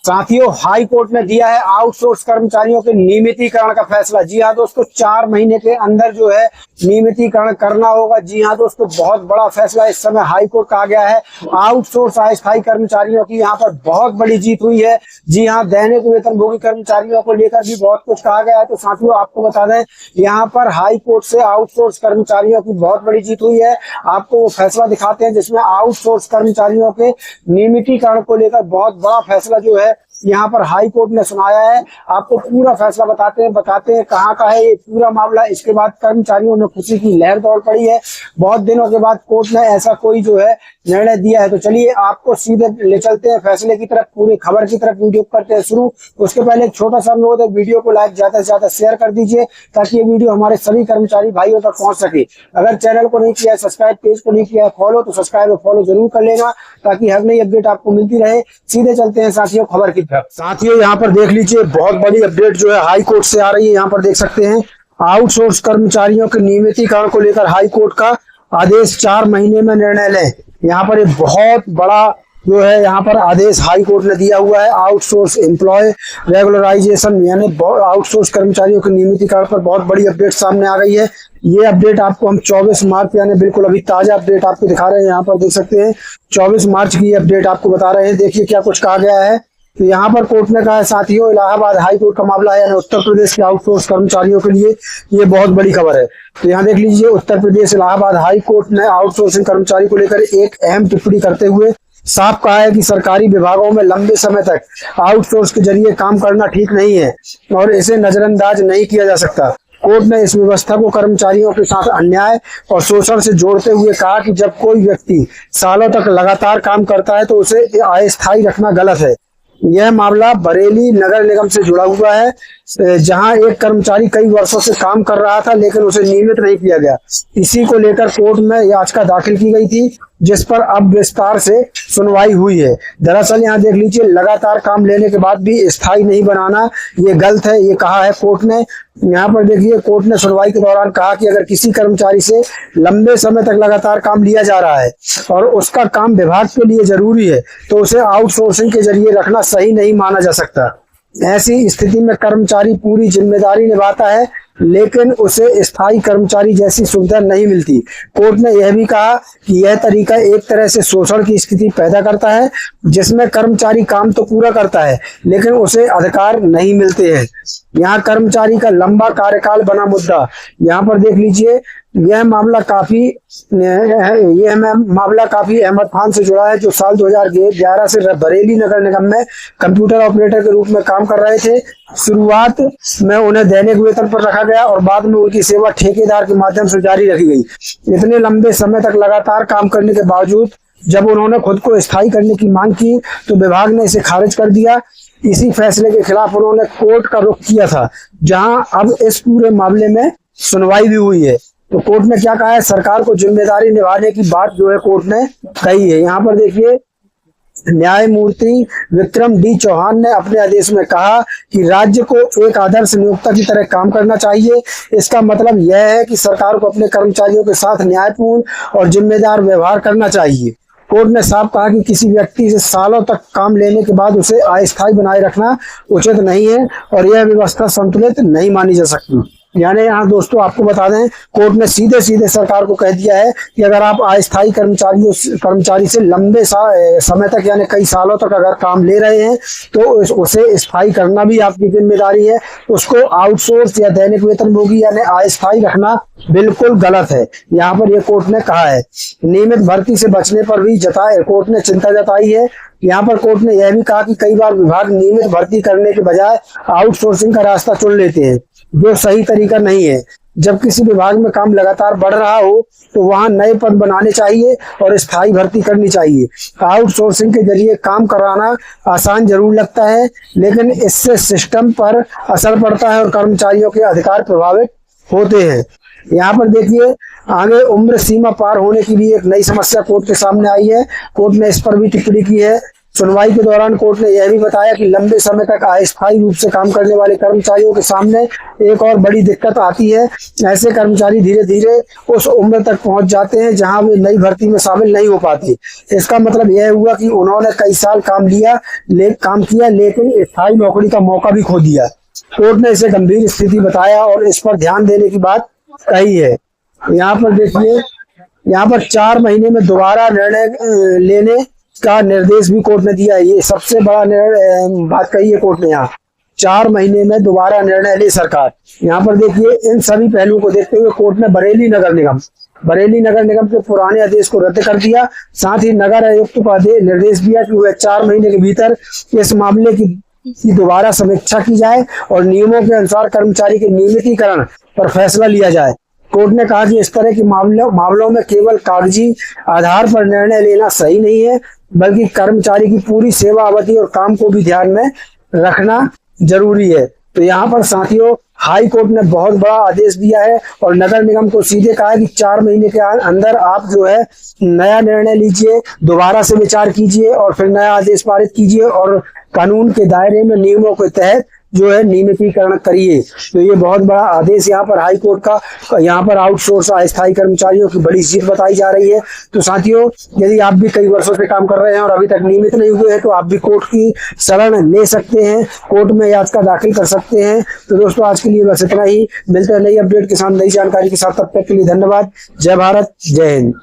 साथियों, high court ने दिया है आउटसोर्स कर्मचारियों के नियमितीकरण का फैसला। जी हाँ दोस्तों, 4 महीने के अंदर जो है नियमितीकरण करना होगा। जी हाँ दोस्तों, बहुत बड़ा फैसला इस समय हाई कोर्ट का आ गया है। आउटसोर्स अस्थायी कर्मचारियों की यहाँ पर बहुत बड़ी जीत हुई है। जी हाँ, दैनिक वेतनभोगी कर्मचारियों को लेकर भी बहुत कुछ कहा गया है। तो साथियों, आपको बता दें, यहाँ पर हाई कोर्ट से आउटसोर्स कर्मचारियों की बहुत बड़ी जीत हुई है। आपको वो फैसला दिखाते हैं जिसमें आउटसोर्स कर्मचारियों के नियमितीकरण को लेकर बहुत बड़ा फैसला जो है यहाँ पर हाई कोर्ट ने सुनाया है। आपको पूरा फैसला बताते हैं कहाँ का है ये पूरा मामला। इसके बाद कर्मचारियों ने खुशी की लहर दौड़ पड़ी है। बहुत दिनों के बाद कोर्ट ने ऐसा कोई जो है निर्णय दिया है। तो चलिए आपको सीधे ले चलते हैं फैसले की तरफ, पूरी खबर की तरफ। वीडियो करते हैं शुरू। उसके पहले एक छोटा सा अनुरोध है, वीडियो को लाइक ज्यादा से ज्यादा शेयर कर दीजिए ताकि ये वीडियो हमारे सभी कर्मचारी भाइयों तक पहुंच सके। अगर चैनल को नहीं किया है सब्सक्राइब, पेज को नहीं किया है फॉलो, तो सब्सक्राइब और फॉलो जरूर कर लेना ताकि हर नई अपडेट आपको मिलती रहे। सीधे चलते हैं साथियों खबर की तरफ। साथियों, यहाँ पर देख लीजिए, बहुत बड़ी अपडेट जो है हाई कोर्ट से आ रही है। यहाँ पर देख सकते हैं, आउटसोर्स कर्मचारियों के नियमितीकरण को लेकर हाई कोर्ट का आदेश, 4 महीने में निर्णय लें। यहाँ पर एक बहुत बड़ा जो है यहाँ पर आदेश हाई कोर्ट ने दिया हुआ है। आउटसोर्स एम्प्लॉय रेगुलराइजेशन यानी आउटसोर्स कर्मचारियों के नियमितीकरण पर बहुत बड़ी अपडेट सामने आ गई है। ये अपडेट आपको हम 24 मार्च यानी बिल्कुल अभी ताजा अपडेट आपको दिखा रहे हैं। यहाँ पर देख सकते हैं 24 मार्च की अपडेट आपको बता रहे हैं। देखिए क्या कुछ कहा गया है। तो यहाँ पर कोर्ट ने कहा है साथियों, इलाहाबाद हाई कोर्ट का मामला है यानी उत्तर प्रदेश के आउटसोर्स कर्मचारियों के लिए ये बहुत बड़ी खबर है। तो यहाँ देख लीजिए, उत्तर प्रदेश इलाहाबाद हाई कोर्ट ने आउटसोर्सिंग कर्मचारी को लेकर एक अहम टिप्पणी करते हुए साफ कहा है कि सरकारी विभागों में लंबे समय तक आउटसोर्स के जरिए काम करना ठीक नहीं है और इसे नजरअंदाज नहीं किया जा सकता। कोर्ट ने इस व्यवस्था को कर्मचारियों के साथ अन्याय और शोषण से जोड़ते हुए कहा कि जब कोई व्यक्ति सालों तक लगातार काम करता है तो उसे अस्थायी रखना गलत है। यह मामला बरेली नगर निगम से जुड़ा हुआ है, जहां एक कर्मचारी कई वर्षों से काम कर रहा था लेकिन उसे नियमित नहीं किया गया। इसी को लेकर कोर्ट में याचिका दाखिल की गई थी जिस पर अब विस्तार से सुनवाई हुई है। दरअसल यहाँ देख लीजिए, लगातार काम लेने के बाद भी स्थायी नहीं बनाना ये गलत है, ये कहा है कोर्ट ने। यहाँ पर देखिए, कोर्ट ने सुनवाई के दौरान कहा कि अगर किसी कर्मचारी से लंबे समय तक लगातार काम लिया जा रहा है और उसका काम विभाग के लिए जरूरी है तो उसे आउटसोर्सिंग के जरिए रखना सही नहीं माना जा सकता। ऐसी स्थिति में कर्मचारी पूरी जिम्मेदारी निभाता है लेकिन उसे स्थायी कर्मचारी जैसी सुविधा नहीं मिलती। कोर्ट ने यह भी कहा कि यह तरीका एक तरह से शोषण की स्थिति पैदा करता है जिसमें कर्मचारी काम तो पूरा करता है लेकिन उसे अधिकार नहीं मिलते हैं। यहाँ कर्मचारी का लंबा कार्यकाल बना मुद्दा। यहाँ पर देख लीजिए, यह मामला काफी अहमद खान से जुड़ा है जो साल 2011 से बरेली नगर निगम में कंप्यूटर ऑपरेटर के रूप में काम कर रहे थे। शुरुआत में उन्हें दैनिक वेतन पर रखा गया और बाद में उनकी सेवा ठेकेदार के माध्यम से जारी रखी गई। इतने लंबे समय तक लगातार काम करने के बावजूद जब उन्होंने खुद को स्थायी करने की मांग की तो विभाग ने इसे खारिज कर दिया। इसी फैसले के खिलाफ उन्होंने कोर्ट का रुख किया था, जहां अब इस पूरे मामले में सुनवाई भी हुई है। तो कोर्ट ने क्या कहा है, सरकार को जिम्मेदारी निभाने की बात जो है कोर्ट ने कही है। यहाँ पर देखिए, न्यायमूर्ति विक्रम डी चौहान ने अपने आदेश में कहा कि राज्य को एक आदर्श नियोक्ता की तरह काम करना चाहिए। इसका मतलब यह है कि सरकार को अपने कर्मचारियों के साथ न्यायपूर्ण और जिम्मेदार व्यवहार करना चाहिए। कोर्ट ने साफ कहा कि किसी व्यक्ति से सालों तक काम लेने के बाद उसे अस्थायी बनाए रखना उचित नहीं है और यह व्यवस्था संतुलित नहीं मानी जा सकती। यानी यहाँ दोस्तों आपको बता दें, कोर्ट ने सीधे सीधे सरकार को कह दिया है कि अगर आप अस्थायी कर्मचारी से लंबे समय तक यानी कई सालों तक अगर काम ले रहे हैं तो उसे स्थायी करना भी आपकी जिम्मेदारी है। उसको आउटसोर्स या दैनिक वेतनभोगी यानी अस्थायी रखना बिल्कुल गलत है। यहाँ पर यह कोर्ट ने कहा है। नियमित भर्ती से बचने पर भी कोर्ट ने चिंता जताई है। यहाँ पर कोर्ट ने यह भी कहा कि कई बार विभाग नियमित भर्ती करने के बजाय आउटसोर्सिंग का रास्ता चुन लेते हैं जो सही तरीका नहीं है। जब किसी विभाग में काम लगातार बढ़ रहा हो तो वहां नए पद बनाने चाहिए और स्थायी भर्ती करनी चाहिए। आउटसोर्सिंग के जरिए काम कराना आसान जरूर लगता है लेकिन इससे सिस्टम पर असर पड़ता है और कर्मचारियों के अधिकार प्रभावित होते हैं। यहाँ पर देखिए, आगे उम्र सीमा पार होने की भी एक नई समस्या कोर्ट के सामने आई है। कोर्ट ने इस पर भी टिप्पणी की है। सुनवाई के दौरान कोर्ट ने यह भी बताया कि लंबे समय तक अस्थायी रूप से काम करने वाले कर्मचारियों के सामने एक और बड़ी दिक्कत आती है। ऐसे कर्मचारी धीरे धीरे उस उम्र तक पहुंच जाते हैं जहां वे नई भर्ती में शामिल नहीं हो पाते। इसका मतलब यह हुआ कि उन्होंने कई साल काम किया लेकिन स्थायी नौकरी का मौका भी खो दिया। कोर्ट ने इसे गंभीर स्थिति बताया और इस पर ध्यान देने की बात कही है। यहाँ पर देखिए, यहाँ पर 4 महीने में दोबारा निर्णय लेने का निर्देश भी कोर्ट ने दिया है। ये सबसे बड़ा बात कही है कोर्ट ने। यहाँ 4 महीने में दोबारा निर्णय ले सरकार। यहाँ पर देखिए, इन सभी पहलुओं को देखते हुए कोर्ट ने बरेली नगर निगम के पुराने आदेश को रद्द कर दिया। साथ ही नगर आयुक्त को निर्देश दिया कि वह 4 महीने के भीतर इस मामले की दोबारा समीक्षा की जाए और नियमों के अनुसार कर्मचारी के नियमितीकरण पर फैसला लिया जाए। कोर्ट ने कहा कि इस तरह के मामलों में केवल कागजी आधार पर निर्णय लेना सही नहीं है, बल्कि कर्मचारी की पूरी सेवा अवधि और काम को भी ध्यान में रखना जरूरी है। तो यहाँ पर साथियों, हाई कोर्ट ने बहुत बड़ा आदेश दिया है और नगर निगम को सीधे कहा है कि 4 महीने के अंदर आप जो है नया निर्णय लीजिए, दोबारा से विचार कीजिए और फिर नया आदेश पारित कीजिए और कानून के दायरे में नियमों के तहत जो है नियमितीकरण करिए। तो ये बहुत बड़ा आदेश यहाँ पर हाई कोर्ट का यहाँ पर आउटसोर्स अस्थायी कर्मचारियों की बड़ी जीत बताई जा रही है। तो साथियों, यदि आप भी कई वर्षों से काम कर रहे हैं और अभी तक नियमित नहीं हुए हैं तो आप भी कोर्ट की शरण ले सकते हैं, कोर्ट में याचिका दाखिल कर सकते हैं। तो दोस्तों, आज के लिए बस इतना ही। मिलते हैं नई अपडेट के साथ, नई जानकारी के साथ। तब तक के लिए धन्यवाद। जय भारत, जय हिंद।